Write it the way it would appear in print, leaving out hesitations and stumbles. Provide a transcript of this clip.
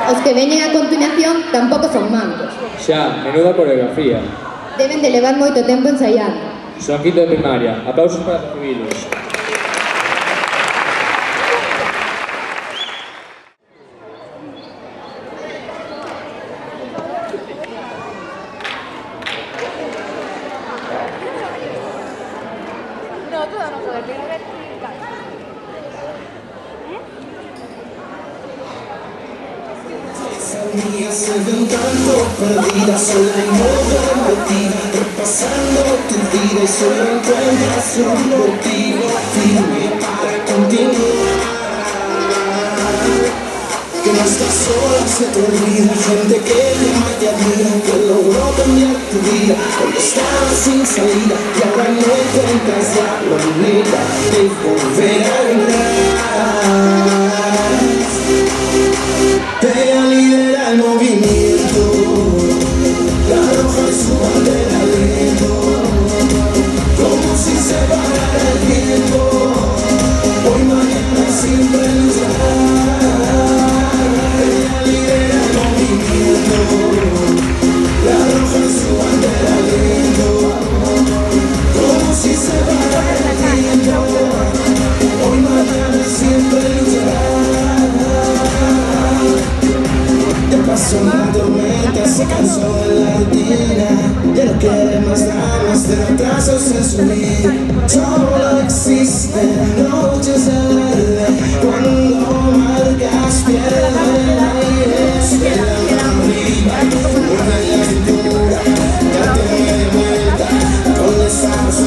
Os que veñen a continuación tampouco son mancos. Xa, menuda coreografía. Deben de levar moito tempo ensaiando. Son quinto de primaria. Aplausos para recibilos. Se ven tanto perdida, sola y no comprometida, repasando tu vida y solo encuentras un motivo firme para continuar. Que no estás sola, se te olvida, gente que te ama y admira, que logró cambiar tu vida cuando estabas sin salida y ahora no encuentras la manera de volver a entrar. Ella lidera el movimiento, la roja es su bandera lento, como si se parara el tiempo, hoy, mañana y siempre luchar. Ella lidera el movimiento, la roja es su bandera lento, como si se parara el tiempo, hoy, mañana y siempre luchar. Ya pasó la tormenta, se cansó de la rutina, ya no quiere más dramas de retrasos en su vida. Solo existe noches de verde, cuando marcas pierden el aire, esperan arriba, mueve la cintura, date media vuelta, ¿dónde estás?